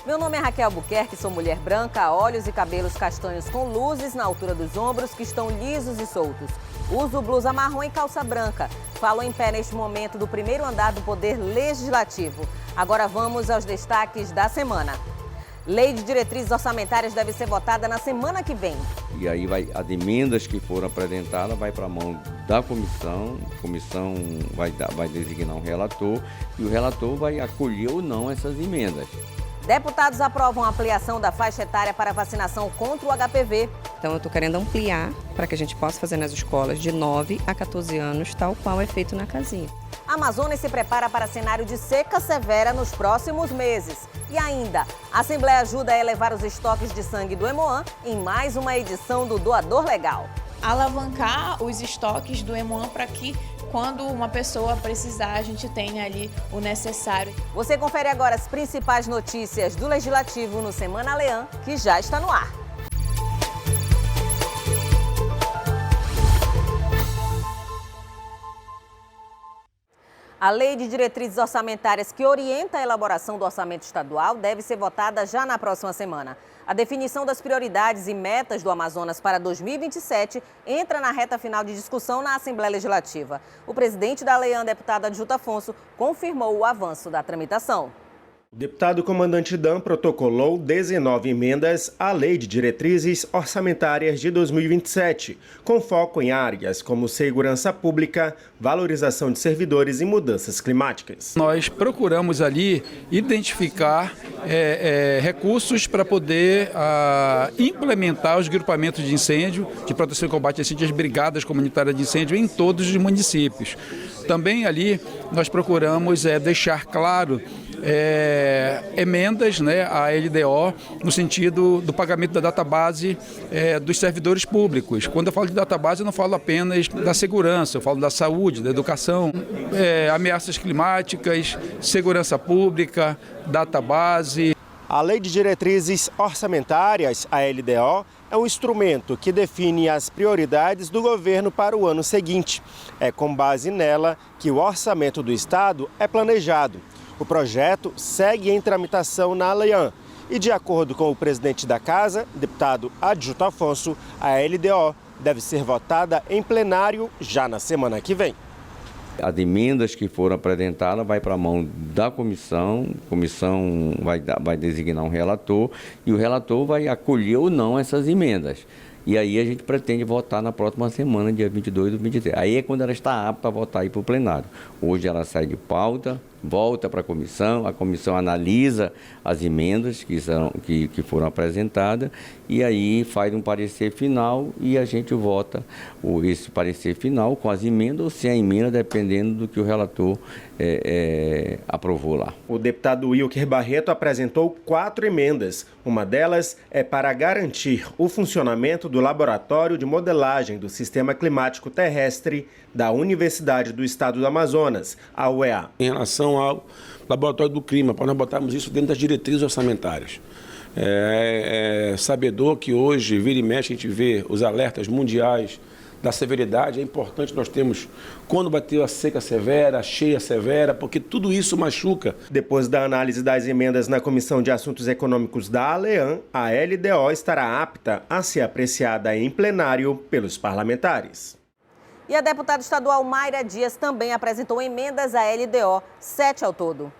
Meu nome é Raquel Albuquerque, sou mulher branca, olhos e cabelos castanhos com luzes na altura dos ombros que estão lisos e soltos. Uso blusa marrom e calça branca. Falo em pé neste momento do primeiro andar do Poder Legislativo. Agora vamos aos destaques da semana. Lei de diretrizes orçamentárias deve ser votada na semana que vem. E aí as emendas que foram apresentadas vai para a mão da comissão, a comissão vai designar um relator e o relator vai acolher ou não essas emendas. Deputados aprovam a ampliação da faixa etária para vacinação contra o HPV. Então eu estou querendo ampliar para que a gente possa fazer nas escolas de 9 a 14 anos, tal qual é feito na casinha. A Amazônia se prepara para cenário de seca severa nos próximos meses. E ainda, a Assembleia ajuda a elevar os estoques de sangue do Hemoan em mais uma edição do Doador Legal. Alavancar os estoques do Hemoan para que, quando uma pessoa precisar, a gente tenha ali o necessário. Você confere agora as principais notícias do Legislativo no Semana Leão, que já está no ar. A Lei de Diretrizes Orçamentárias que orienta a elaboração do orçamento estadual deve ser votada já na próxima semana. A definição das prioridades e metas do Amazonas para 2027 entra na reta final de discussão na Assembleia Legislativa. O presidente da Leão, deputado Adjuto Afonso, confirmou o avanço da tramitação. O deputado comandante Dan protocolou 19 emendas à Lei de Diretrizes Orçamentárias de 2027, com foco em áreas como segurança pública, valorização de servidores e mudanças climáticas. Nós procuramos ali identificar recursos para poder implementar os grupamentos de incêndio, de proteção e combate a incêndio, as brigadas comunitárias de incêndio em todos os municípios. Também ali nós procuramos deixar claro emendas, à LDO no sentido do pagamento da database dos servidores públicos. Quando eu falo de database, eu não falo apenas da segurança, eu falo da saúde, da educação, ameaças climáticas, segurança pública, database. A Lei de Diretrizes Orçamentárias, a LDO, é um instrumento que define as prioridades do governo para o ano seguinte. É com base nela que o orçamento do Estado é planejado. O projeto segue em tramitação na Leão e, de acordo com o presidente da Casa, deputado Adjuto Afonso, a LDO deve ser votada em plenário já na semana que vem. As emendas que foram apresentadas vai para a mão da comissão, a comissão vai designar um relator e o relator vai acolher ou não essas emendas. E aí a gente pretende votar na próxima semana, dia 22 do 23. Aí é quando ela está apta a votar para o plenário. Hoje ela sai de pauta, volta para a comissão analisa as emendas que foram apresentadas e aí faz um parecer final e a gente vota esse parecer final com as emendas ou sem a emenda, dependendo do que o relator aprovou lá. O deputado Wilker Barreto apresentou 4 emendas. Uma delas é para garantir o funcionamento do Laboratório de Modelagem do Sistema Climático Terrestre da Universidade do Estado do Amazonas, a UEA. Em relação ao Laboratório do Clima, para nós botarmos isso dentro das diretrizes orçamentárias. É sabedor que hoje, vira e mexe, a gente vê os alertas mundiais da severidade. É importante nós termos, quando bateu a seca severa, a cheia severa, porque tudo isso machuca. Depois da análise das emendas na Comissão de Assuntos Econômicos da ALEAN, a LDO estará apta a ser apreciada em plenário pelos parlamentares. E a deputada estadual Mayra Dias também apresentou emendas à LDO, 7 ao todo.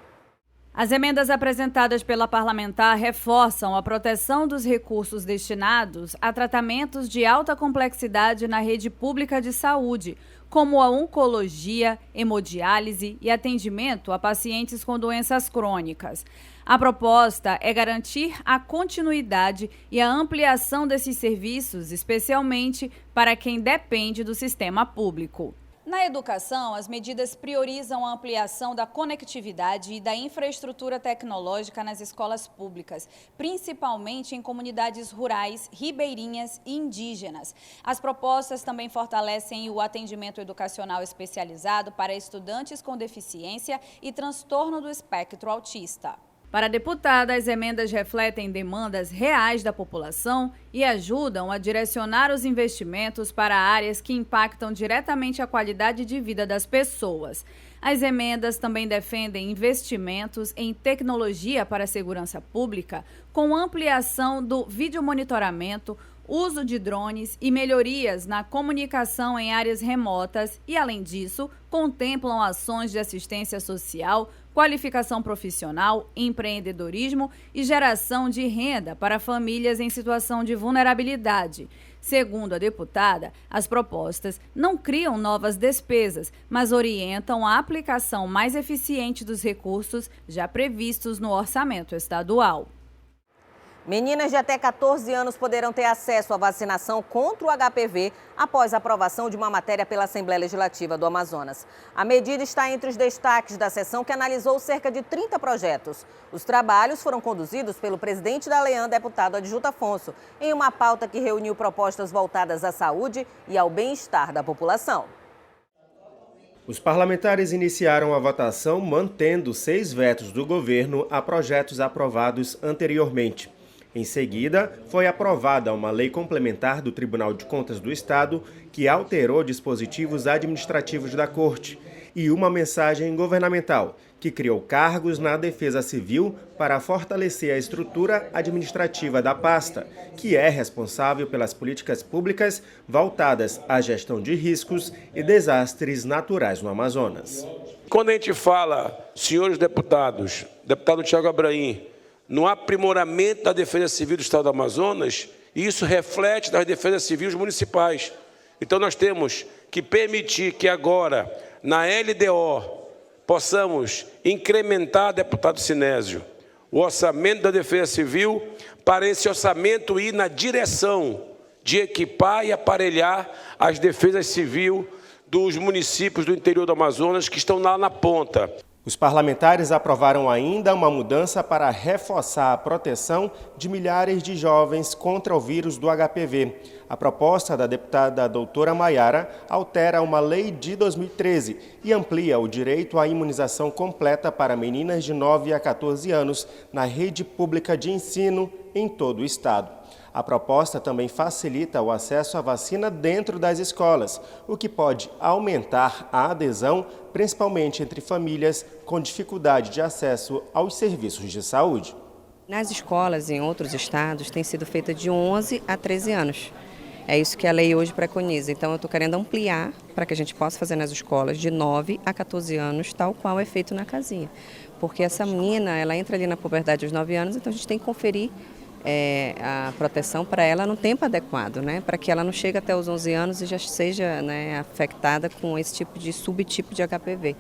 As emendas apresentadas pela parlamentar reforçam a proteção dos recursos destinados a tratamentos de alta complexidade na rede pública de saúde, como a oncologia, hemodiálise e atendimento a pacientes com doenças crônicas. A proposta é garantir a continuidade e a ampliação desses serviços, especialmente para quem depende do sistema público. Na educação, as medidas priorizam a ampliação da conectividade e da infraestrutura tecnológica nas escolas públicas, principalmente em comunidades rurais, ribeirinhas e indígenas. As propostas também fortalecem o atendimento educacional especializado para estudantes com deficiência e transtorno do espectro autista. Para a deputada, as emendas refletem demandas reais da população e ajudam a direcionar os investimentos para áreas que impactam diretamente a qualidade de vida das pessoas. As emendas também defendem investimentos em tecnologia para a segurança pública, com ampliação do videomonitoramento, uso de drones e melhorias na comunicação em áreas remotas e, além disso, contemplam ações de assistência social, qualificação profissional, empreendedorismo e geração de renda para famílias em situação de vulnerabilidade. Segundo a deputada, as propostas não criam novas despesas, mas orientam a aplicação mais eficiente dos recursos já previstos no orçamento estadual. Meninas de até 14 anos poderão ter acesso à vacinação contra o HPV após a aprovação de uma matéria pela Assembleia Legislativa do Amazonas. A medida está entre os destaques da sessão que analisou cerca de 30 projetos. Os trabalhos foram conduzidos pelo presidente da Lean, deputado Adjuto Afonso, em uma pauta que reuniu propostas voltadas à saúde e ao bem-estar da população. Os parlamentares iniciaram a votação mantendo 6 vetos do governo a projetos aprovados anteriormente. Em seguida, foi aprovada uma lei complementar do Tribunal de Contas do Estado que alterou dispositivos administrativos da Corte e uma mensagem governamental que criou cargos na Defesa Civil para fortalecer a estrutura administrativa da pasta, que é responsável pelas políticas públicas voltadas à gestão de riscos e desastres naturais no Amazonas. Quando a gente fala, senhores deputados, deputado Thiago Abraim, no aprimoramento da Defesa Civil do Estado do Amazonas, isso reflete nas defesas civis municipais. Então, nós temos que permitir que agora, na LDO, possamos incrementar, deputado Sinésio, o orçamento da Defesa Civil para esse orçamento ir na direção de equipar e aparelhar as defesas civis dos municípios do interior do Amazonas que estão lá na ponta. Os parlamentares aprovaram ainda uma mudança para reforçar a proteção de milhares de jovens contra o vírus do HPV. A proposta da deputada doutora Maiara altera uma lei de 2013 e amplia o direito à imunização completa para meninas de 9 a 14 anos na rede pública de ensino em todo o estado. A proposta também facilita o acesso à vacina dentro das escolas, o que pode aumentar a adesão, principalmente entre famílias com dificuldade de acesso aos serviços de saúde. Nas escolas em outros estados tem sido feita de 11 a 13 anos. É isso que a lei hoje preconiza. Então eu estou querendo ampliar para que a gente possa fazer nas escolas de 9 a 14 anos, tal qual é feito na casinha. Porque essa menina, ela entra ali na puberdade aos 9 anos, então a gente tem que conferir a proteção para ela no tempo adequado, né? Para que ela não chegue até os 11 anos e já seja, né, afetada com esse tipo de subtipo de HPV.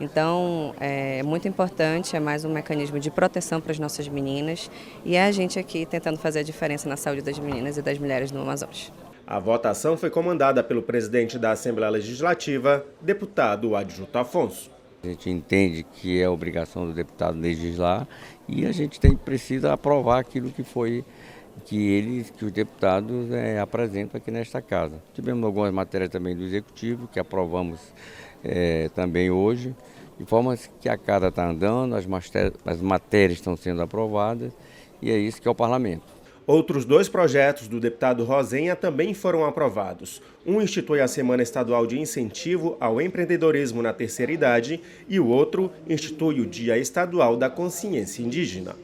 Então, é muito importante, é mais um mecanismo de proteção para as nossas meninas e é a gente aqui tentando fazer a diferença na saúde das meninas e das mulheres no Amazonas. A votação foi comandada pelo presidente da Assembleia Legislativa, deputado Adjuto Afonso. A gente entende que é obrigação do deputado legislar e a gente precisa aprovar aquilo que os deputados apresentam aqui nesta casa. Tivemos algumas matérias também do Executivo que aprovamos também hoje, de forma que a casa está andando, as matérias estão sendo aprovadas e é isso que é o Parlamento. Outros 2 projetos do deputado Rosenha também foram aprovados. Um institui a Semana Estadual de Incentivo ao Empreendedorismo na Terceira Idade e o outro institui o Dia Estadual da Consciência Indígena.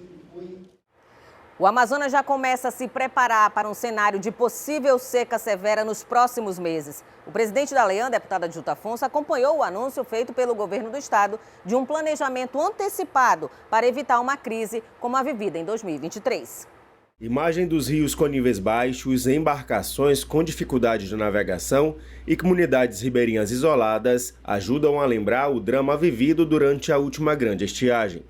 O Amazonas já começa a se preparar para um cenário de possível seca severa nos próximos meses. O presidente da Lean, deputado Adjuto Afonso, acompanhou o anúncio feito pelo governo do estado de um planejamento antecipado para evitar uma crise como a vivida em 2023. Imagem dos rios com níveis baixos, embarcações com dificuldade de navegação e comunidades ribeirinhas isoladas ajudam a lembrar o drama vivido durante a última grande estiagem.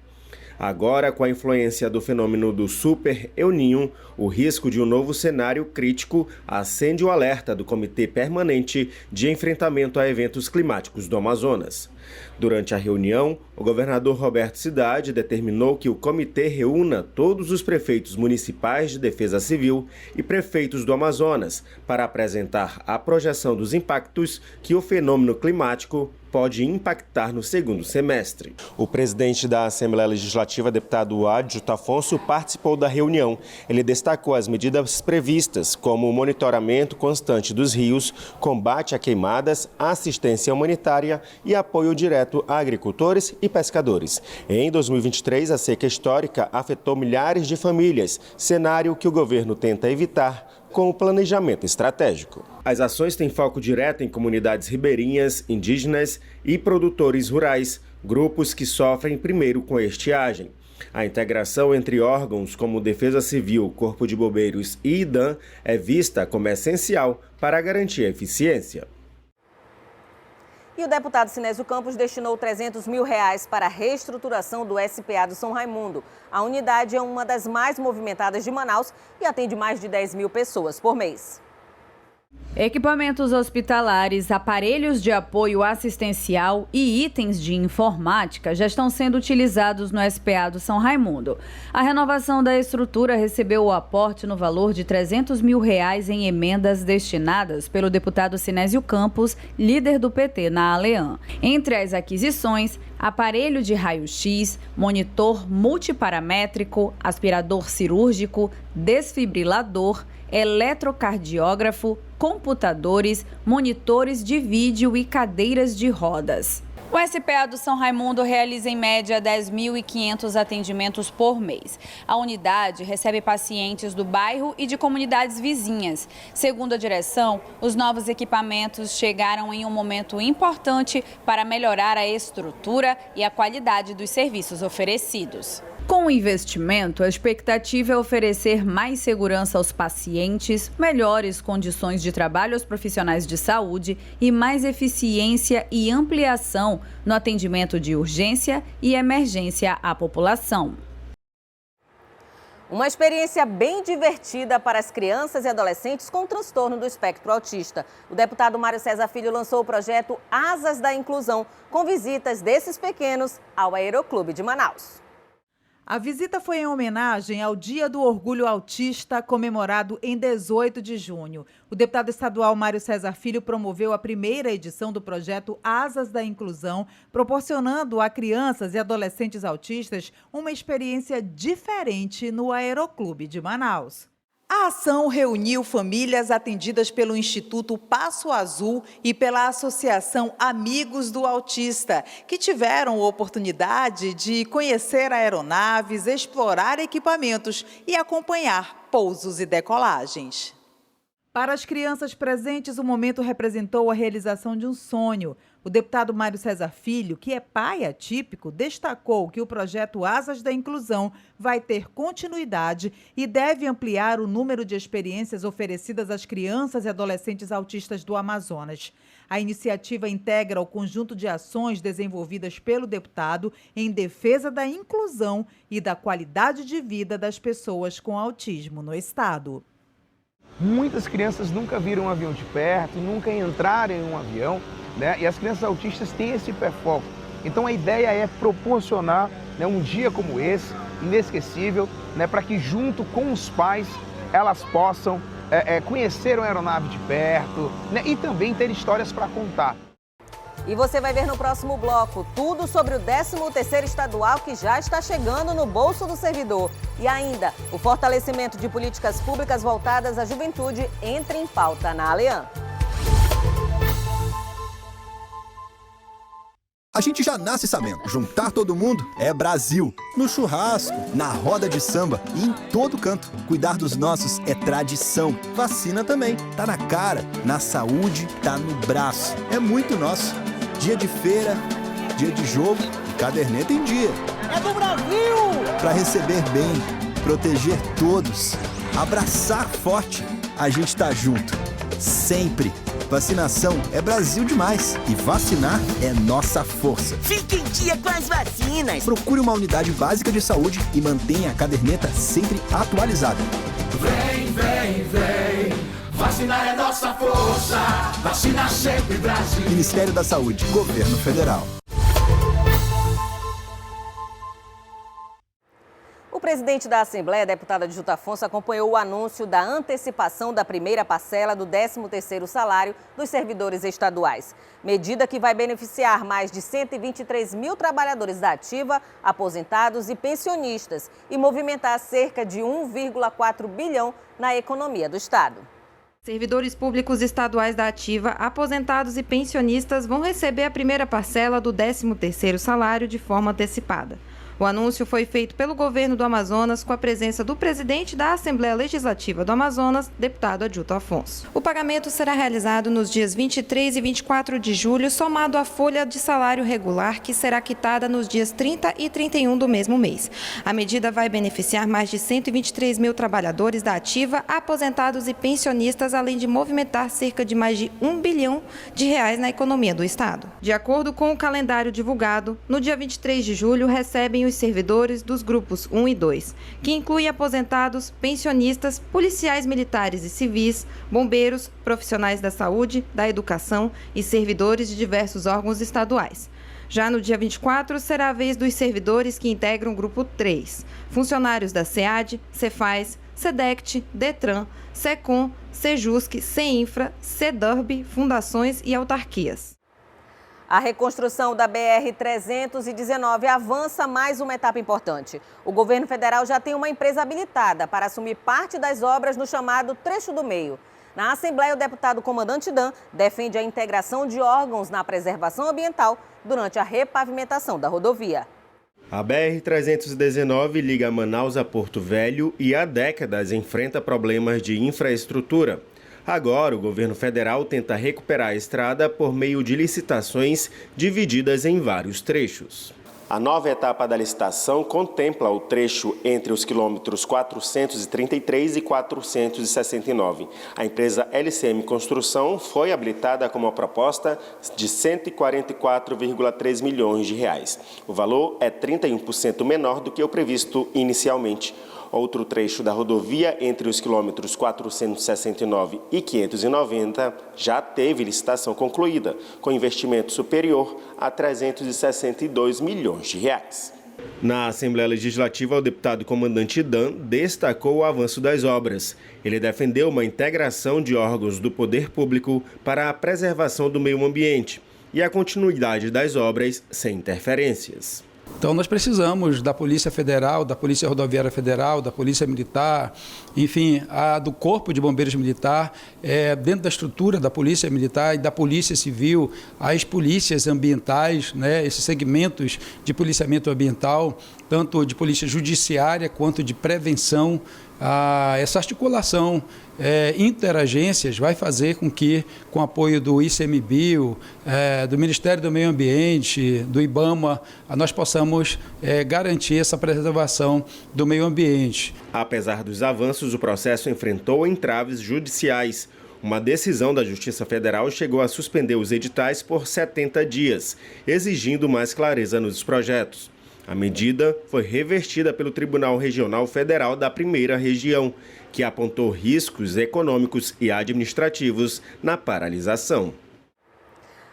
Agora, com a influência do fenômeno do Super El Niño, o risco de um novo cenário crítico acende o alerta do Comitê Permanente de Enfrentamento a Eventos Climáticos do Amazonas. Durante a reunião, o governador Roberto Cidade determinou que o comitê reúna todos os prefeitos municipais de defesa civil e prefeitos do Amazonas para apresentar a projeção dos impactos que o fenômeno climático pode impactar no segundo semestre. O presidente da Assembleia Legislativa, deputado Adjuto Afonso, participou da reunião. Ele destacou as medidas previstas, como o monitoramento constante dos rios, combate a queimadas, assistência humanitária e apoio direto a agricultores e pescadores. Em 2023, a seca histórica afetou milhares de famílias, cenário que o governo tenta evitar com o planejamento estratégico. As ações têm foco direto em comunidades ribeirinhas, indígenas e produtores rurais, grupos que sofrem primeiro com a estiagem. A integração entre órgãos como Defesa Civil, Corpo de Bombeiros e IDAM é vista como essencial para garantir a eficiência. E o deputado Sinésio Campos destinou R$300 mil para a reestruturação do SPA do São Raimundo. A unidade é uma das mais movimentadas de Manaus e atende mais de 10 mil pessoas por mês. Equipamentos hospitalares, aparelhos de apoio assistencial e itens de informática já estão sendo utilizados no SPA do São Raimundo. A renovação da estrutura recebeu o aporte no valor de R$300 mil em emendas destinadas pelo deputado Sinésio Campos, líder do PT na Alean. Entre as aquisições, aparelho de raio-x, monitor multiparamétrico, aspirador cirúrgico, desfibrilador, eletrocardiógrafo, computadores, monitores de vídeo e cadeiras de rodas. O SPA do São Raimundo realiza em média 10.500 atendimentos por mês. A unidade recebe pacientes do bairro e de comunidades vizinhas. Segundo a direção, os novos equipamentos chegaram em um momento importante para melhorar a estrutura e a qualidade dos serviços oferecidos. Com o investimento, a expectativa é oferecer mais segurança aos pacientes, melhores condições de trabalho aos profissionais de saúde e mais eficiência e ampliação no atendimento de urgência e emergência à população. Uma experiência bem divertida para as crianças e adolescentes com transtorno do espectro autista. O deputado Mário César Filho lançou o projeto Asas da Inclusão, com visitas desses pequenos ao Aeroclube de Manaus. A visita foi em homenagem ao Dia do Orgulho Autista, comemorado em 18 de junho. O deputado estadual Mário César Filho promoveu a primeira edição do projeto Asas da Inclusão, proporcionando a crianças e adolescentes autistas uma experiência diferente no Aeroclube de Manaus. A ação reuniu famílias atendidas pelo Instituto Passo Azul e pela Associação Amigos do Autista, que tiveram oportunidade de conhecer aeronaves, explorar equipamentos e acompanhar pousos e decolagens. Para as crianças presentes, o momento representou a realização de um sonho. O deputado Mário César Filho, que é pai atípico, destacou que o projeto Asas da Inclusão vai ter continuidade e deve ampliar o número de experiências oferecidas às crianças e adolescentes autistas do Amazonas. A iniciativa integra o conjunto de ações desenvolvidas pelo deputado em defesa da inclusão e da qualidade de vida das pessoas com autismo no estado. Muitas crianças nunca viram um avião de perto, nunca entraram em um avião, né? E as crianças autistas têm esse hiperfoco. Então a ideia é proporcionar, né, um dia como esse, inesquecível, né, para que junto com os pais elas possam conhecer uma aeronave de perto, né, e também ter histórias para contar. E você vai ver no próximo bloco tudo sobre o 13º estadual que já está chegando no bolso do servidor. E ainda, o fortalecimento de políticas públicas voltadas à juventude entra em pauta na Alean. A gente já nasce sabendo, juntar todo mundo é Brasil. No churrasco, na roda de samba e em todo canto. Cuidar dos nossos é tradição. Vacina também, tá na cara. Na saúde, tá no braço. É muito nosso. Dia de feira, dia de jogo, caderneta em dia. É do Brasil! Pra receber bem, proteger todos, abraçar forte, a gente tá junto. Sempre. Vacinação é Brasil demais e vacinar é nossa força. Fique em dia com as vacinas. Procure uma unidade básica de saúde e mantenha a caderneta sempre atualizada. Vem, vem, vem. Vacinar é nossa força. Vacina sempre Brasil. Ministério da Saúde, Governo Federal. presidente da Assembleia, deputada Adjuta Afonso, acompanhou o anúncio da antecipação da primeira parcela do 13º salário dos servidores estaduais. Medida que vai beneficiar mais de 123 mil trabalhadores da ativa, aposentados e pensionistas e movimentar cerca de 1,4 bilhão na economia do estado. Servidores públicos estaduais da ativa, aposentados e pensionistas vão receber a primeira parcela do 13º salário de forma antecipada. O anúncio foi feito pelo governo do Amazonas com a presença do presidente da Assembleia Legislativa do Amazonas, deputado Adjuta Afonso. O pagamento será realizado nos dias 23 e 24 de julho, somado à folha de salário regular, que será quitada nos dias 30 e 31 do mesmo mês. A medida vai beneficiar mais de 123 mil trabalhadores da ativa, aposentados e pensionistas, além de movimentar cerca de mais de R$1 bilhão na economia do estado. De acordo com o calendário divulgado, no dia 23 de julho recebem os servidores dos grupos 1 e 2, que inclui aposentados, pensionistas, policiais militares e civis, bombeiros, profissionais da saúde, da educação e servidores de diversos órgãos estaduais. Já no dia 24, será a vez dos servidores que integram o grupo 3, funcionários da SEAD, Cefaz, SEDECT, DETRAN, SECOM, SEJUSC, CEINFRA, SEDURB, fundações e autarquias. A reconstrução da BR-319 avança mais uma etapa importante. O governo federal já tem uma empresa habilitada para assumir parte das obras no chamado Trecho do Meio. Na Assembleia, o deputado comandante Dan defende a integração de órgãos na preservação ambiental durante a repavimentação da rodovia. A BR-319 liga Manaus a Porto Velho e há décadas enfrenta problemas de infraestrutura. Agora, o governo federal tenta recuperar a estrada por meio de licitações divididas em vários trechos. A nova etapa da licitação contempla o trecho entre os quilômetros 433 e 469. A empresa LCM Construção foi habilitada com uma proposta de 144,3 milhões de reais. O valor é 31% menor do que o previsto inicialmente. Outro trecho da rodovia entre os quilômetros 469 e 590 já teve licitação concluída, com investimento superior a 362 milhões de reais. Na Assembleia Legislativa, o deputado comandante Dan destacou o avanço das obras. Ele defendeu uma integração de órgãos do poder público para a preservação do meio ambiente e a continuidade das obras sem interferências. Então nós precisamos da Polícia Federal, da Polícia Rodoviária Federal, da Polícia Militar, enfim, do Corpo de Bombeiros Militar, dentro da estrutura da Polícia Militar e da Polícia Civil, as polícias ambientais, né, esses segmentos de policiamento ambiental, tanto de polícia judiciária quanto de prevenção. Essa articulação interagências vai fazer com que, com o apoio do ICMBio, do Ministério do Meio Ambiente, do IBAMA, nós possamos garantir essa preservação do meio ambiente. Apesar dos avanços, o processo enfrentou entraves judiciais. Uma decisão da Justiça Federal chegou a suspender os editais por 70 dias, exigindo mais clareza nos projetos. A medida foi revertida pelo Tribunal Regional Federal da Primeira Região, que apontou riscos econômicos e administrativos na paralisação.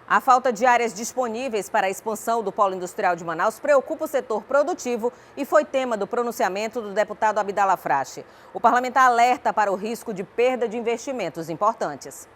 A falta de áreas disponíveis para a expansão do polo industrial de Manaus preocupa o setor produtivo e foi tema do pronunciamento do deputado Abdala Frache. O parlamentar alerta para o risco de perda de investimentos importantes.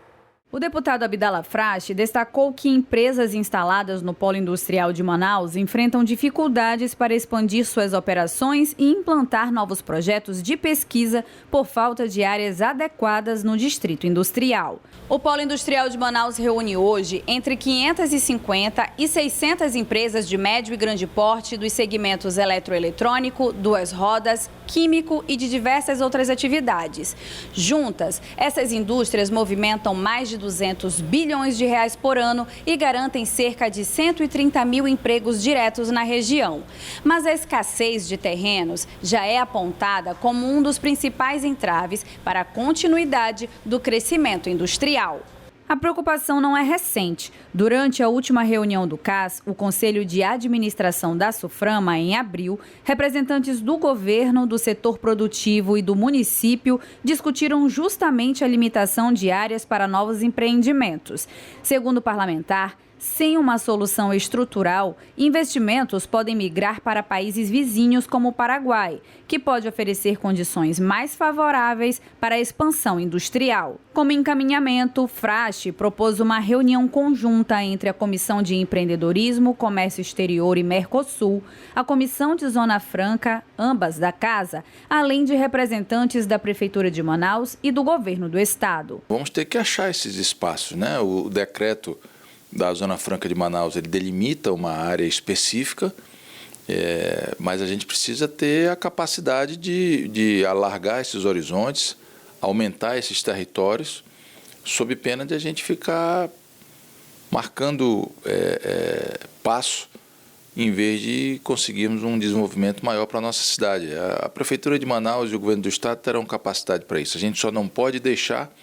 O deputado Abdala Frache destacou que empresas instaladas no polo industrial de Manaus enfrentam dificuldades para expandir suas operações e implantar novos projetos de pesquisa por falta de áreas adequadas no distrito industrial. O polo industrial de Manaus reúne hoje entre 550 e 600 empresas de médio e grande porte dos segmentos eletroeletrônico, duas rodas, químico e de diversas outras atividades. Juntas, essas indústrias movimentam mais de 200 bilhões de reais por ano e garantem cerca de 130 mil empregos diretos na região. Mas a escassez de terrenos já é apontada como um dos principais entraves para a continuidade do crescimento industrial. A preocupação não é recente. Durante a última reunião do CAS, o Conselho de Administração da SUFRAMA, em abril, representantes do governo, do setor produtivo e do município discutiram justamente a limitação de áreas para novos empreendimentos. Segundo o parlamentar, Sem uma solução estrutural, investimentos podem migrar para países vizinhos como o Paraguai, que pode oferecer condições mais favoráveis para a expansão industrial. Como encaminhamento, Frache propôs uma reunião conjunta entre a Comissão de Empreendedorismo, Comércio Exterior e Mercosul, a Comissão de Zona Franca, ambas da Casa, além de representantes da Prefeitura de Manaus e do Governo do Estado. Vamos ter que achar esses espaços, né? O decreto da Zona Franca de Manaus, ele delimita uma área específica, mas a gente precisa ter a capacidade de alargar esses horizontes, aumentar esses territórios, sob pena de a gente ficar marcando passo, em vez de conseguirmos um desenvolvimento maior para a nossa cidade. A Prefeitura de Manaus e o Governo do Estado terão capacidade para isso. A gente só não pode deixar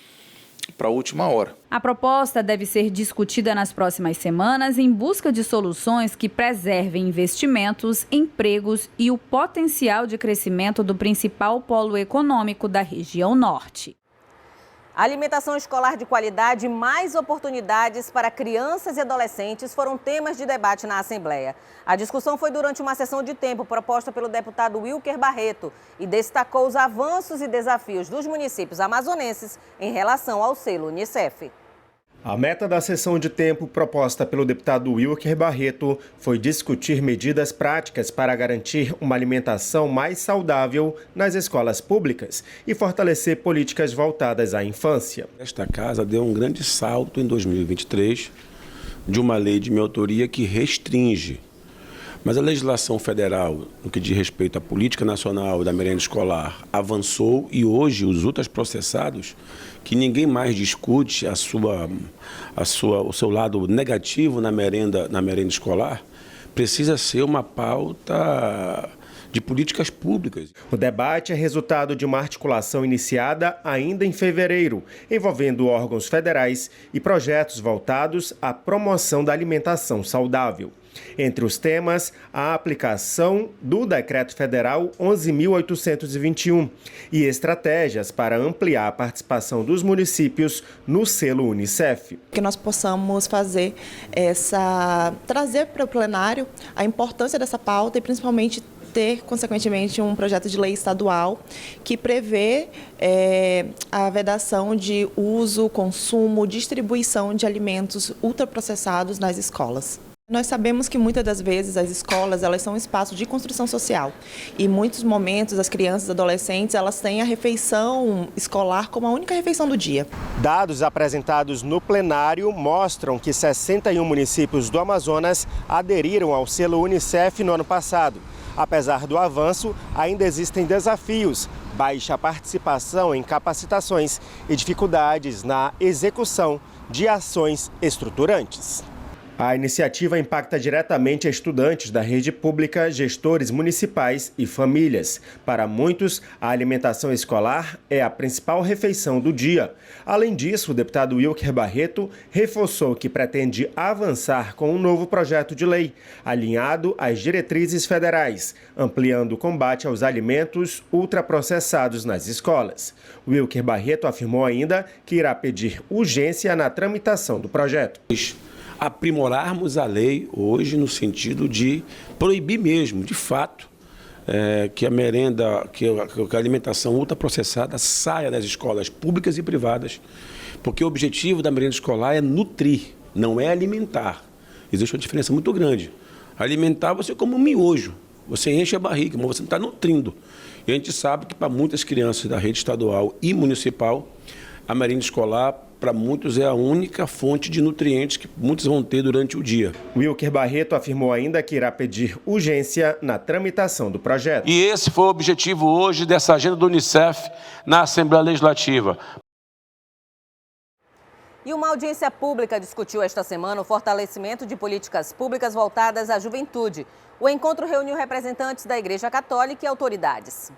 para a última hora. A proposta deve ser discutida nas próximas semanas em busca de soluções que preservem investimentos, empregos e o potencial de crescimento do principal polo econômico da região norte. Alimentação escolar de qualidade e mais oportunidades para crianças e adolescentes foram temas de debate na Assembleia. A discussão foi durante uma sessão de tempo proposta pelo deputado Wilker Barreto e destacou os avanços e desafios dos municípios amazonenses em relação ao selo Unicef. A meta da sessão de tempo proposta pelo deputado Wilker Barreto foi discutir medidas práticas para garantir uma alimentação mais saudável nas escolas públicas e fortalecer políticas voltadas à infância. Esta casa deu um grande salto em 2023 de uma lei de minha autoria que restringe. Mas a legislação federal, no que diz respeito à política nacional da merenda escolar, avançou e hoje os ultraprocessados, que ninguém mais discute o seu lado negativo na merenda escolar, precisa ser uma pauta de políticas públicas. O debate é resultado de uma articulação iniciada ainda em fevereiro, envolvendo órgãos federais e projetos voltados à promoção da alimentação saudável. Entre os temas, a aplicação do Decreto Federal 11.821 e estratégias para ampliar a participação dos municípios no selo Unicef. Que nós possamos trazer para o plenário a importância dessa pauta e principalmente ter, consequentemente, um projeto de lei estadual que prevê a vedação de uso, consumo, distribuição de alimentos ultraprocessados nas escolas. Nós sabemos que muitas das vezes as escolas elas são um espaço de construção social e em muitos momentos as crianças e adolescentes elas têm a refeição escolar como a única refeição do dia. Dados apresentados no plenário mostram que 61 municípios do Amazonas aderiram ao selo Unicef no ano passado. Apesar do avanço, ainda existem desafios, baixa participação em capacitações e dificuldades na execução de ações estruturantes. A iniciativa impacta diretamente estudantes da rede pública, gestores municipais e famílias. Para muitos, a alimentação escolar é a principal refeição do dia. Além disso, o deputado Wilker Barreto reforçou que pretende avançar com um novo projeto de lei, alinhado às diretrizes federais, ampliando o combate aos alimentos ultraprocessados nas escolas. Wilker Barreto afirmou ainda que irá pedir urgência na tramitação do projeto. Aprimorarmos a lei hoje no sentido de proibir mesmo, de fato, que a merenda, que a alimentação ultraprocessada saia das escolas públicas e privadas, porque o objetivo da merenda escolar é nutrir, não é alimentar. Existe uma diferença muito grande. Alimentar você come um miojo, você enche a barriga, mas você não está nutrindo. E a gente sabe que para muitas crianças da rede estadual e municipal, a merenda escolar para muitos é a única fonte de nutrientes que muitos vão ter durante o dia. Wilker Barreto afirmou ainda que irá pedir urgência na tramitação do projeto. E esse foi o objetivo hoje dessa agenda do Unicef na Assembleia Legislativa. E uma audiência pública discutiu esta semana o fortalecimento de políticas públicas voltadas à juventude. O encontro reuniu representantes da Igreja Católica e autoridades.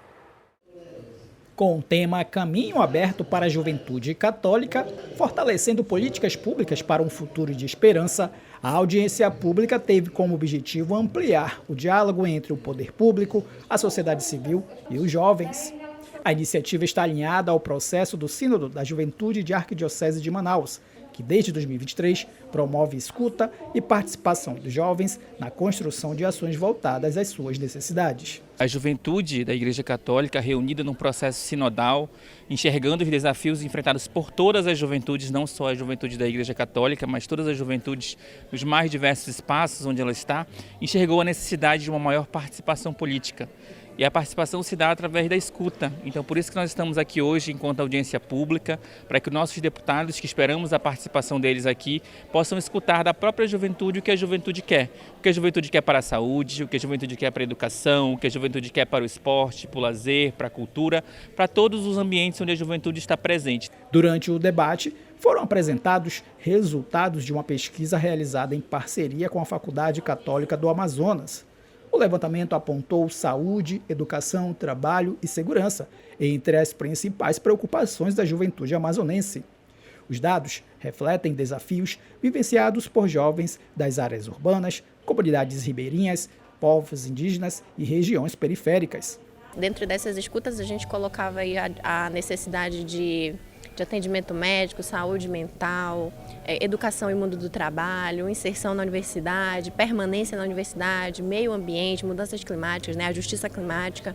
Com o tema Caminho Aberto para a Juventude Católica, fortalecendo políticas públicas para um futuro de esperança, a audiência pública teve como objetivo ampliar o diálogo entre o poder público, a sociedade civil e os jovens. A iniciativa está alinhada ao processo do Sínodo da Juventude de Arquidiocese de Manaus, que desde 2023 promove escuta e participação dos jovens na construção de ações voltadas às suas necessidades. A juventude da Igreja Católica reunida num processo sinodal, enxergando os desafios enfrentados por todas as juventudes, não só a juventude da Igreja Católica, mas todas as juventudes nos mais diversos espaços onde ela está, enxergou a necessidade de uma maior participação política. E a participação se dá através da escuta. Então, por isso que nós estamos aqui hoje enquanto audiência pública, para que os nossos deputados, que esperamos a participação deles aqui, possam escutar da própria juventude o que a juventude quer. O que a juventude quer para a saúde, o que a juventude quer para a educação, o que a juventude quer para o esporte, para o lazer, para a cultura, para todos os ambientes onde a juventude está presente. Durante o debate, foram apresentados resultados de uma pesquisa realizada em parceria com a Faculdade Católica do Amazonas. O levantamento apontou saúde, educação, trabalho e segurança entre as principais preocupações da juventude amazonense. Os dados refletem desafios vivenciados por jovens das áreas urbanas, comunidades ribeirinhas, povos indígenas e regiões periféricas. Dentro dessas escutas, a gente colocava aí a necessidade de atendimento médico, saúde mental, educação e mundo do trabalho, inserção na universidade, permanência na universidade, meio ambiente, mudanças climáticas, a justiça climática,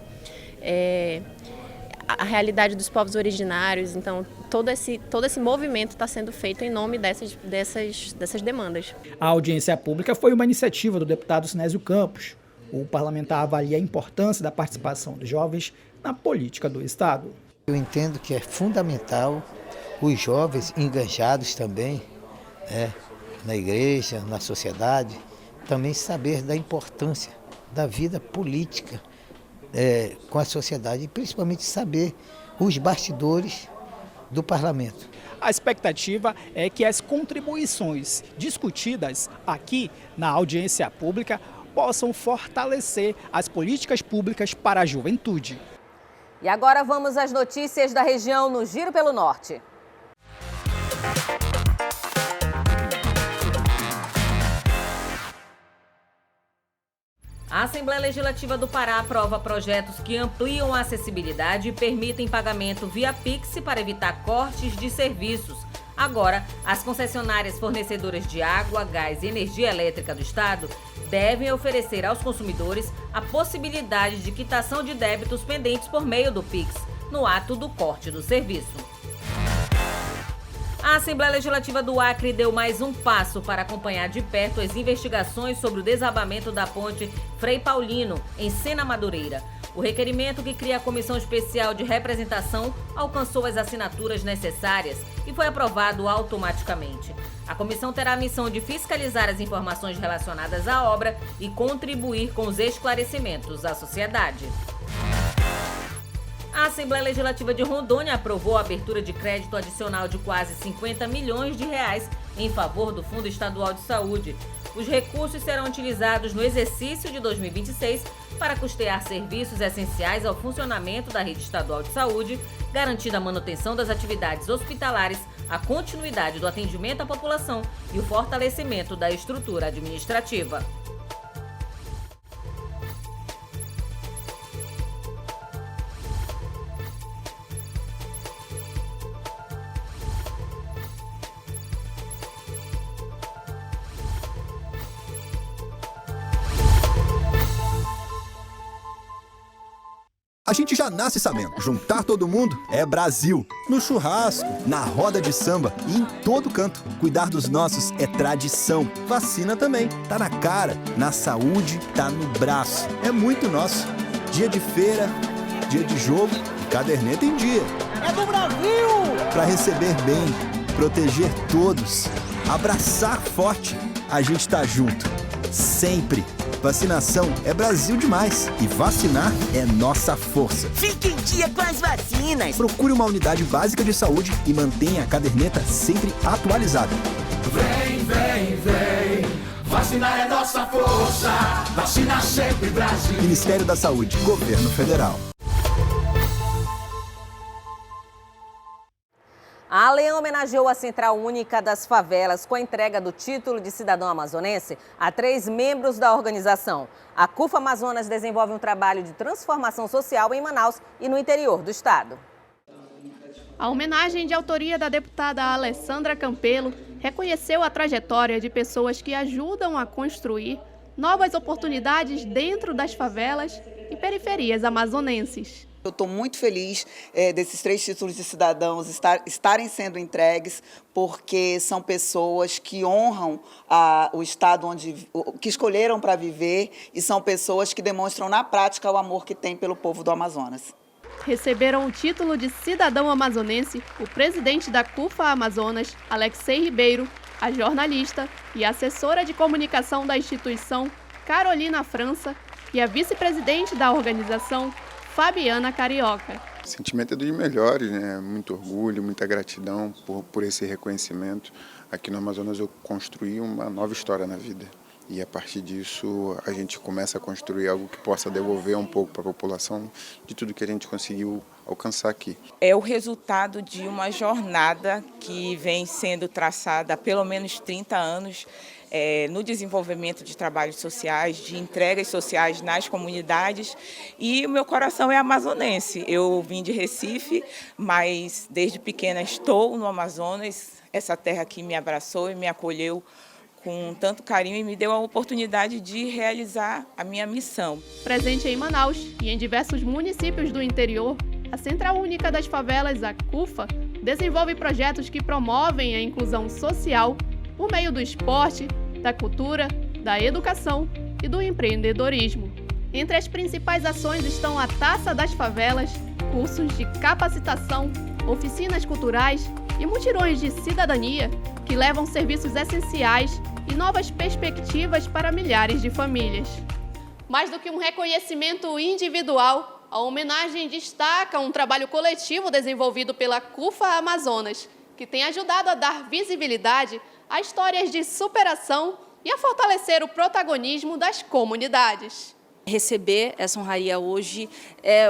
a realidade dos povos originários. Então, todo esse movimento está sendo feito em nome dessas demandas. A audiência pública foi uma iniciativa do deputado Sinésio Campos. O parlamentar avalia a importância da participação dos jovens na política do Estado. Eu entendo que é fundamental os jovens engajados também, na igreja, na sociedade, também saber da importância da vida política com a sociedade e principalmente saber os bastidores do parlamento. A expectativa é que as contribuições discutidas aqui na audiência pública possam fortalecer as políticas públicas para a juventude. E agora vamos às notícias da região no Giro pelo Norte. A Assembleia Legislativa do Pará aprova projetos que ampliam a acessibilidade e permitem pagamento via Pix para evitar cortes de serviços. Agora, as concessionárias fornecedoras de água, gás e energia elétrica do Estado devem oferecer aos consumidores a possibilidade de quitação de débitos pendentes por meio do Pix, no ato do corte do serviço. A Assembleia Legislativa do Acre deu mais um passo para acompanhar de perto as investigações sobre o desabamento da ponte Frei Paulino, em Sena Madureira. O requerimento, que cria a Comissão Especial de Representação, alcançou as assinaturas necessárias e foi aprovado automaticamente. A comissão terá a missão de fiscalizar as informações relacionadas à obra e contribuir com os esclarecimentos à sociedade. A Assembleia Legislativa de Rondônia aprovou a abertura de crédito adicional de quase 50 milhões de reais em favor do Fundo Estadual de Saúde. Os recursos serão utilizados no exercício de 2026 para custear serviços essenciais ao funcionamento da rede estadual de saúde, garantindo a manutenção das atividades hospitalares, a continuidade do atendimento à população e o fortalecimento da estrutura administrativa. A gente já nasce sabendo, juntar todo mundo é Brasil. No churrasco, na roda de samba e em todo canto. Cuidar dos nossos é tradição. Vacina também, tá na cara. Na saúde, tá no braço. É muito nosso. Dia de feira, dia de jogo, caderneta em dia. É do Brasil! Pra receber bem, proteger todos, abraçar forte, a gente tá junto. Sempre. Vacinação é Brasil demais e vacinar é nossa força. Fique em dia com as vacinas. Procure uma unidade básica de saúde e mantenha a caderneta sempre atualizada. Vem, vem, vem. Vacinar é nossa força. Vacina sempre Brasil. Ministério da Saúde, Governo Federal. A Leão homenageou a Central Única das Favelas com a entrega do título de cidadão amazonense a 3 membros da organização. A CUFA Amazonas desenvolve um trabalho de transformação social em Manaus e no interior do estado. A homenagem de autoria da deputada Alessandra Campelo reconheceu a trajetória de pessoas que ajudam a construir novas oportunidades dentro das favelas e periferias amazonenses. Eu estou muito feliz desses 3 títulos de cidadãos estarem sendo entregues, porque são pessoas que honram o estado que escolheram para viver e são pessoas que demonstram na prática o amor que têm pelo povo do Amazonas. Receberam o título de cidadão amazonense o presidente da CUFA Amazonas, Alexei Ribeiro, a jornalista e assessora de comunicação da instituição, Carolina França, e a vice-presidente da organização, Fabiana Carioca. O sentimento é dos melhores, né? Muito orgulho, muita gratidão por esse reconhecimento. Aqui no Amazonas eu construí uma nova história na vida. E a partir disso a gente começa a construir algo que possa devolver um pouco para a população de tudo que a gente conseguiu alcançar aqui. É o resultado de uma jornada que vem sendo traçada há pelo menos 30 anos no desenvolvimento de trabalhos sociais, de entregas sociais nas comunidades, e o meu coração é amazonense. Eu vim de Recife, mas desde pequena estou no Amazonas, essa terra que me abraçou e me acolheu com tanto carinho e me deu a oportunidade de realizar a minha missão. Presente em Manaus e em diversos municípios do interior, a Central Única das Favelas, a CUFA, desenvolve projetos que promovem a inclusão social por meio do esporte, da cultura, da educação e do empreendedorismo. Entre as principais ações estão a Taça das Favelas, cursos de capacitação, oficinas culturais e mutirões de cidadania que levam serviços essenciais e novas perspectivas para milhares de famílias. Mais do que um reconhecimento individual, a homenagem destaca um trabalho coletivo desenvolvido pela CUFA Amazonas, que tem ajudado a dar visibilidade a histórias de superação e a fortalecer o protagonismo das comunidades. Receber essa honraria hoje é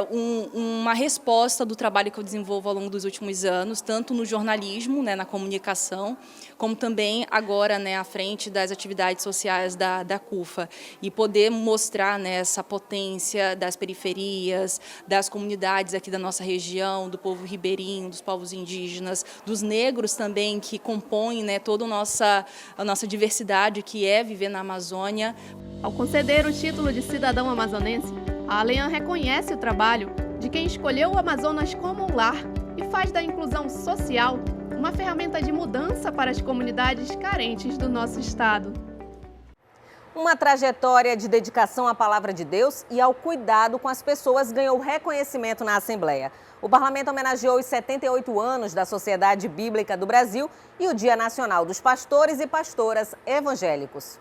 uma resposta do trabalho que eu desenvolvo ao longo dos últimos anos, tanto no jornalismo, na comunicação, como também agora à frente das atividades sociais da CUFA. E poder mostrar essa potência das periferias, das comunidades aqui da nossa região, do povo ribeirinho, dos povos indígenas, dos negros também, que compõem toda a nossa diversidade, que é viver na Amazônia. Ao conceder o título de cidadão amazonense, a Alean reconhece o trabalho de quem escolheu o Amazonas como um lar e faz da inclusão social uma ferramenta de mudança para as comunidades carentes do nosso estado. Uma trajetória de dedicação à palavra de Deus e ao cuidado com as pessoas ganhou reconhecimento na Assembleia. O parlamento homenageou os 78 anos da Sociedade Bíblica do Brasil e o Dia Nacional dos Pastores e Pastoras Evangélicos.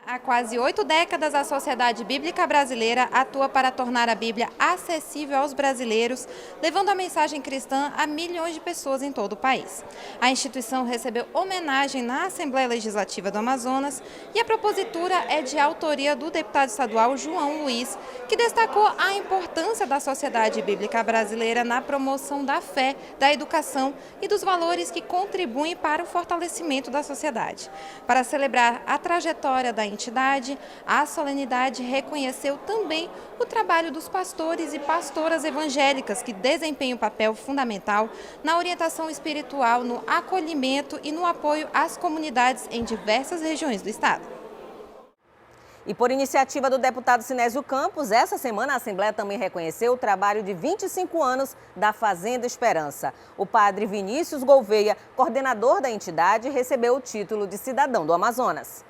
Há quase 8 décadas, a Sociedade Bíblica Brasileira atua para tornar a Bíblia acessível aos brasileiros, levando a mensagem cristã a milhões de pessoas em todo o país. A instituição recebeu homenagem na Assembleia Legislativa do Amazonas e a propositura é de autoria do deputado estadual João Luiz, que destacou a importância da Sociedade Bíblica Brasileira na promoção da fé, da educação e dos valores que contribuem para o fortalecimento da sociedade. Para celebrar a trajetória da entidade, a solenidade reconheceu também o trabalho dos pastores e pastoras evangélicas que desempenham um papel fundamental na orientação espiritual, no acolhimento e no apoio às comunidades em diversas regiões do estado. E por iniciativa do deputado Sinésio Campos, essa semana a Assembleia também reconheceu o trabalho de 25 anos da Fazenda Esperança. O padre Vinícius Gouveia, coordenador da entidade, recebeu o título de cidadão do Amazonas.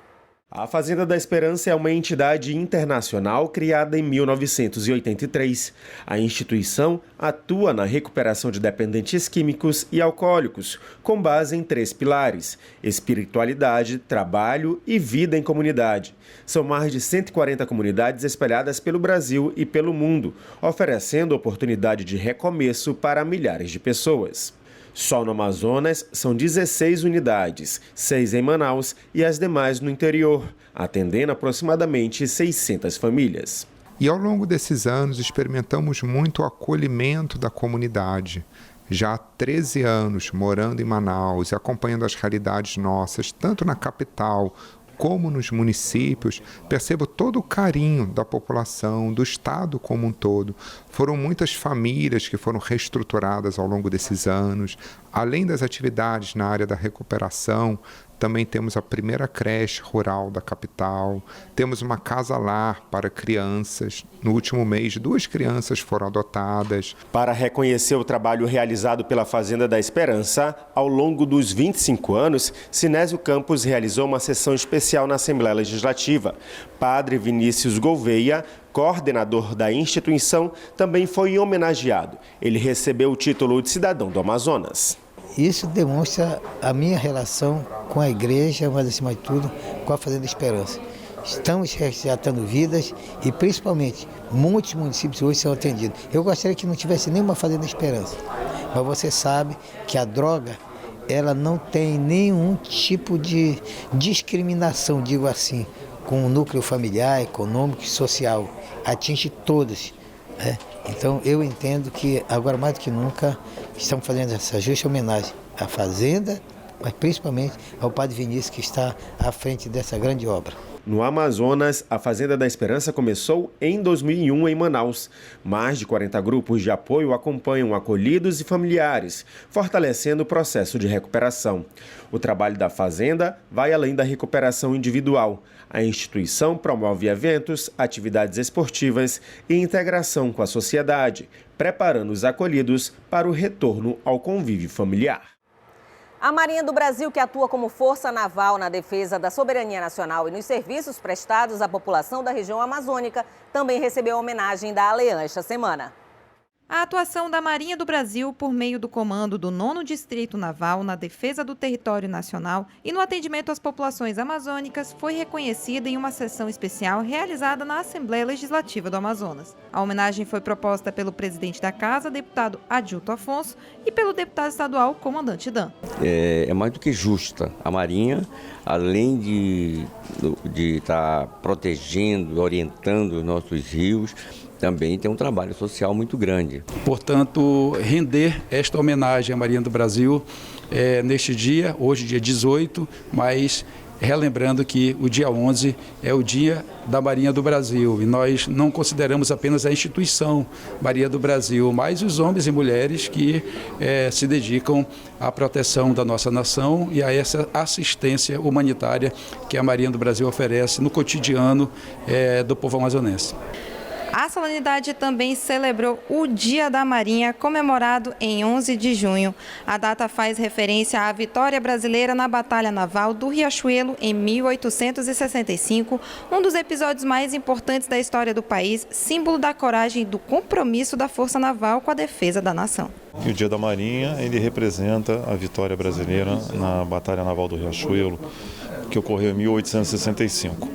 A Fazenda da Esperança é uma entidade internacional criada em 1983. A instituição atua na recuperação de dependentes químicos e alcoólicos, com base em 3 pilares: espiritualidade, trabalho e vida em comunidade. São mais de 140 comunidades espalhadas pelo Brasil e pelo mundo, oferecendo oportunidade de recomeço para milhares de pessoas. Só no Amazonas são 16 unidades, 6 em Manaus e as demais no interior, atendendo aproximadamente 600 famílias. E ao longo desses anos experimentamos muito o acolhimento da comunidade. Já há 13 anos morando em Manaus e acompanhando as realidades nossas, tanto na capital como nos municípios, percebo todo o carinho da população, do Estado como um todo. Foram muitas famílias que foram reestruturadas ao longo desses anos. Além das atividades na área da recuperação, também temos a primeira creche rural da capital, temos uma casa-lar para crianças. No último mês, 2 crianças foram adotadas. Para reconhecer o trabalho realizado pela Fazenda da Esperança, ao longo dos 25 anos, Sinésio Campos realizou uma sessão especial na Assembleia Legislativa. Padre Vinícius Gouveia, coordenador da instituição, também foi homenageado. Ele recebeu o título de cidadão do Amazonas. Isso demonstra a minha relação com a igreja, mas acima de tudo com a Fazenda Esperança. Estamos resgatando vidas e principalmente muitos municípios hoje são atendidos. Eu gostaria que não tivesse nenhuma Fazenda Esperança, mas você sabe que a droga, ela não tem nenhum tipo de discriminação, digo assim, com o núcleo familiar, econômico e social. Atinge todos, né? Então eu entendo que agora mais do que nunca estamos fazendo essa justa homenagem à Fazenda, mas principalmente ao Padre Vinícius, que está à frente dessa grande obra. No Amazonas, a Fazenda da Esperança começou em 2001 em Manaus. Mais de 40 grupos de apoio acompanham acolhidos e familiares, fortalecendo o processo de recuperação. O trabalho da Fazenda vai além da recuperação individual. A instituição promove eventos, atividades esportivas e integração com a sociedade, preparando os acolhidos para o retorno ao convívio familiar. A Marinha do Brasil, que atua como força naval na defesa da soberania nacional e nos serviços prestados à população da região amazônica, também recebeu a homenagem da ALEAN esta semana. A atuação da Marinha do Brasil por meio do comando do 9º Distrito Naval na defesa do território nacional e no atendimento às populações amazônicas foi reconhecida em uma sessão especial realizada na Assembleia Legislativa do Amazonas. A homenagem foi proposta pelo presidente da Casa, deputado Adilto Afonso, e pelo deputado estadual, comandante Dan. É mais do que justa. A Marinha, além de estar protegendo, orientando os nossos rios, também tem um trabalho social muito grande. Portanto, render esta homenagem à Marinha do Brasil neste dia, hoje dia 18, mas relembrando que o dia 11 é o dia da Marinha do Brasil e nós não consideramos apenas a instituição Marinha do Brasil, mas os homens e mulheres que se dedicam à proteção da nossa nação e a essa assistência humanitária que a Marinha do Brasil oferece no cotidiano do povo amazonense. A solenidade também celebrou o Dia da Marinha, comemorado em 11 de junho. A data faz referência à vitória brasileira na Batalha Naval do Riachuelo em 1865, um dos episódios mais importantes da história do país, símbolo da coragem e do compromisso da Força Naval com a defesa da nação. E o Dia da Marinha, ele representa a vitória brasileira na Batalha Naval do Riachuelo, que ocorreu em 1865.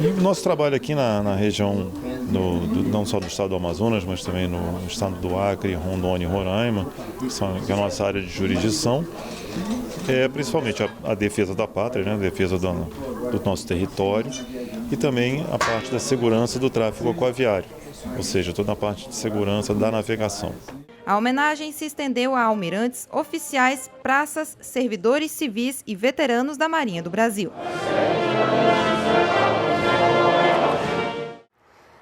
E o nosso trabalho aqui na região, não só do estado do Amazonas, mas também no estado do Acre, Rondônia e Roraima, que é a nossa área de jurisdição, é principalmente a defesa da pátria, né, a defesa do nosso território e também a parte da segurança do tráfego aquaviário, ou seja, toda a parte de segurança da navegação. A homenagem se estendeu a almirantes, oficiais, praças, servidores civis e veteranos da Marinha do Brasil.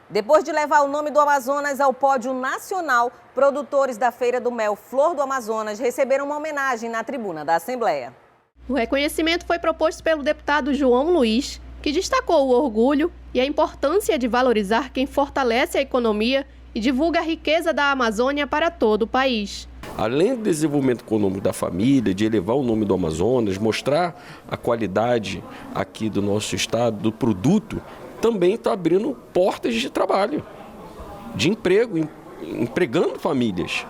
Depois de levar o nome do Amazonas ao pódio nacional, produtores da Feira do Mel Flor do Amazonas receberam uma homenagem na tribuna da Assembleia. O reconhecimento foi proposto pelo deputado João Luiz, que destacou o orgulho e a importância de valorizar quem fortalece a economia e divulga a riqueza da Amazônia para todo o país. Além do desenvolvimento econômico da família, de elevar o nome do Amazonas, mostrar a qualidade aqui do nosso estado, do produto, também está abrindo portas de trabalho, de emprego, empregando famílias.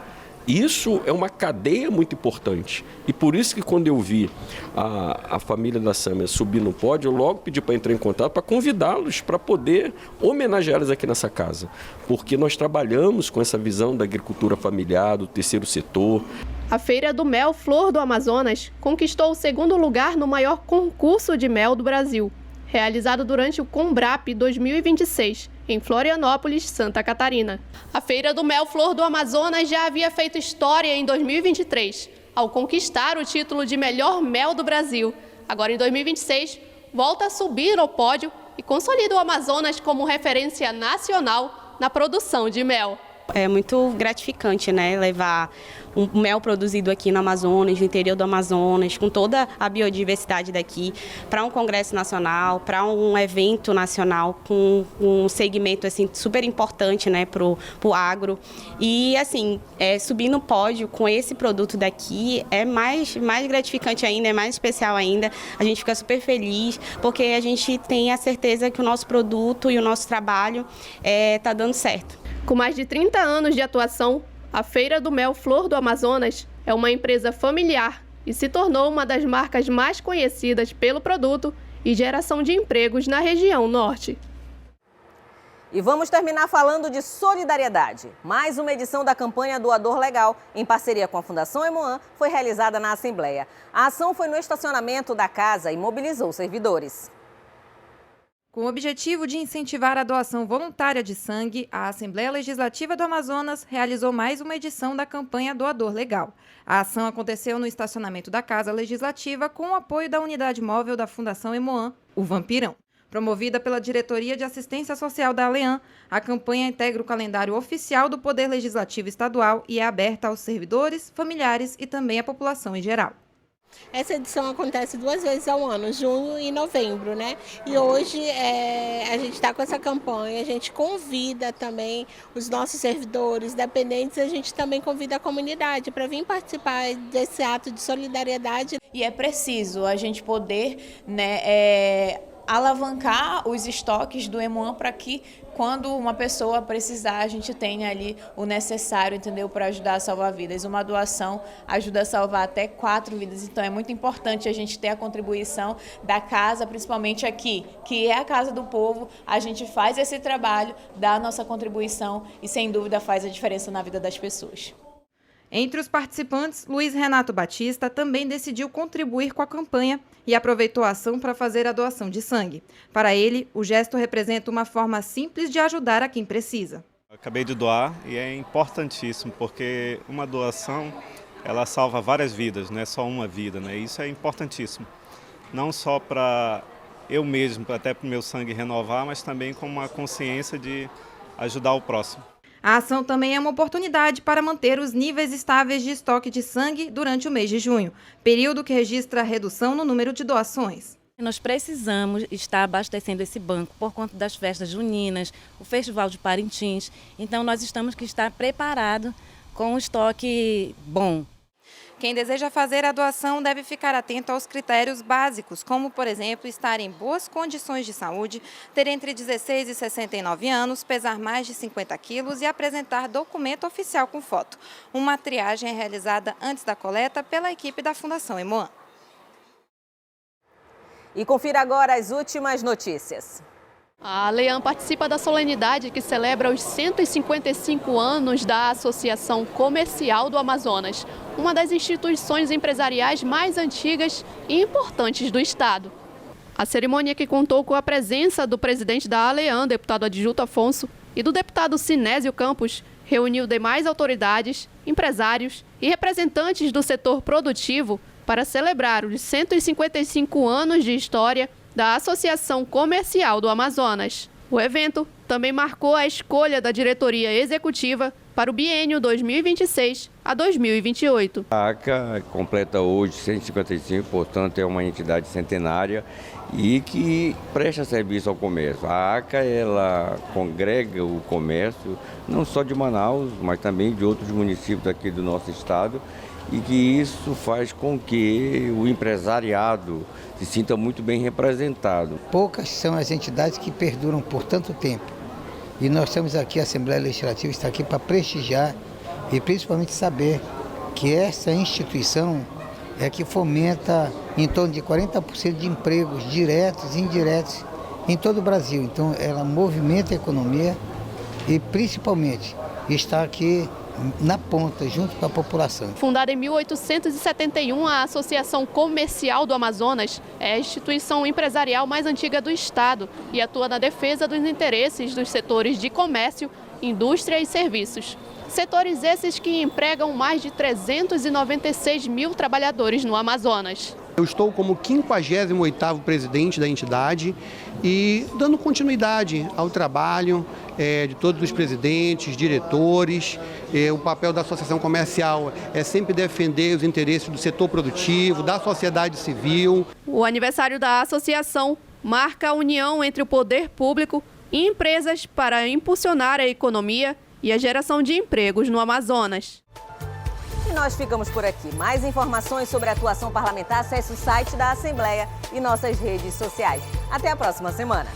Isso é uma cadeia muito importante. E por isso que quando eu vi a família da Sâmia subir no pódio, eu logo pedi para entrar em contato para convidá-los para poder homenageá-los aqui nessa casa. Porque nós trabalhamos com essa visão da agricultura familiar, do terceiro setor. A Feira do Mel Flor do Amazonas conquistou o 2º lugar no maior concurso de mel do Brasil, realizado durante o Combrap 2026, em Florianópolis, Santa Catarina. A Feira do Mel Flor do Amazonas já havia feito história em 2023, ao conquistar o título de melhor mel do Brasil. Agora, em 2026, volta a subir ao pódio e consolida o Amazonas como referência nacional na produção de mel. É muito gratificante, né, levar um mel produzido aqui no Amazonas, no interior do Amazonas, com toda a biodiversidade daqui, para um congresso nacional, para um evento nacional com um segmento assim super importante, né, pro agro. E assim, subir no pódio com esse produto daqui é mais gratificante ainda, é mais especial ainda. A gente fica super feliz porque a gente tem a certeza que o nosso produto e o nosso trabalho está dando certo. Com mais de 30 anos de atuação, a Feira do Mel Flor do Amazonas é uma empresa familiar e se tornou uma das marcas mais conhecidas pelo produto e geração de empregos na região norte. E vamos terminar falando de solidariedade. Mais uma edição da campanha Doador Legal, em parceria com a Fundação Emoan, foi realizada na Assembleia. A ação foi no estacionamento da casa e mobilizou servidores. Com o objetivo de incentivar a doação voluntária de sangue, a Assembleia Legislativa do Amazonas realizou mais uma edição da campanha Doador Legal. A ação aconteceu no estacionamento da Casa Legislativa com o apoio da unidade móvel da Fundação Emoan, o Vampirão. Promovida pela Diretoria de Assistência Social da ALEAN, a campanha integra o calendário oficial do Poder Legislativo Estadual e é aberta aos servidores, familiares e também à população em geral. Essa edição acontece 2 vezes ao ano, junho e novembro, né? E hoje a gente está com essa campanha, a gente convida também os nossos servidores, dependentes, a gente também convida a comunidade para vir participar desse ato de solidariedade. E é preciso a gente poder, né, alavancar os estoques do Emoan para que quando uma pessoa precisar, a gente tenha ali o necessário, entendeu, para ajudar a salvar vidas. Uma doação ajuda a salvar até 4 vidas, então é muito importante a gente ter a contribuição da casa, principalmente aqui, que é a casa do povo. A gente faz esse trabalho, dá a nossa contribuição e sem dúvida faz a diferença na vida das pessoas. Entre os participantes, Luiz Renato Batista também decidiu contribuir com a campanha e aproveitou a ação para fazer a doação de sangue. Para ele, o gesto representa uma forma simples de ajudar a quem precisa. Acabei de doar e é importantíssimo porque uma doação ela salva várias vidas, não é só uma vida, né? Isso é importantíssimo. Não só para eu mesmo, até para o meu sangue renovar, mas também com uma consciência de ajudar o próximo. A ação também é uma oportunidade para manter os níveis estáveis de estoque de sangue durante o mês de junho, período que registra redução no número de doações. Nós precisamos estar abastecendo esse banco por conta das festas juninas, o Festival de Parintins. Então nós temos que estar preparados com um estoque bom. Quem deseja fazer a doação deve ficar atento aos critérios básicos, como, por exemplo, estar em boas condições de saúde, ter entre 16 e 69 anos, pesar mais de 50 quilos e apresentar documento oficial com foto. Uma triagem é realizada antes da coleta pela equipe da Fundação Emoan. E confira agora as últimas notícias. A ALEAN participa da solenidade que celebra os 155 anos da Associação Comercial do Amazonas, uma das instituições empresariais mais antigas e importantes do estado. A cerimônia, que contou com a presença do presidente da ALEAN, deputado Adjunto Afonso, e do deputado Sinésio Campos, reuniu demais autoridades, empresários e representantes do setor produtivo para celebrar os 155 anos de história da Associação Comercial do Amazonas. O evento também marcou a escolha da diretoria executiva para o biênio 2026 a 2028. A ACA completa hoje 155, portanto é uma entidade centenária e que presta serviço ao comércio. A ACA ela congrega o comércio não só de Manaus, mas também de outros municípios aqui do nosso estado, e que isso faz com que o empresariado se sinta muito bem representado. Poucas são as entidades que perduram por tanto tempo. E nós estamos aqui, a Assembleia Legislativa está aqui para prestigiar e principalmente saber que essa instituição é que fomenta em torno de 40% de empregos diretos e indiretos em todo o Brasil. Então ela movimenta a economia e principalmente está aqui na ponta, junto com a população. Fundada em 1871, a Associação Comercial do Amazonas é a instituição empresarial mais antiga do estado e atua na defesa dos interesses dos setores de comércio, indústria e serviços. Setores esses que empregam mais de 396 mil trabalhadores no Amazonas. Eu estou como 58º presidente da entidade e dando continuidade ao trabalho de todos os presidentes, diretores. O papel da associação comercial é sempre defender os interesses do setor produtivo, da sociedade civil. O aniversário da associação marca a união entre o poder público e empresas para impulsionar a economia e a geração de empregos no Amazonas. E nós ficamos por aqui. Mais informações sobre a atuação parlamentar, acesse o site da Assembleia e nossas redes sociais. Até a próxima semana.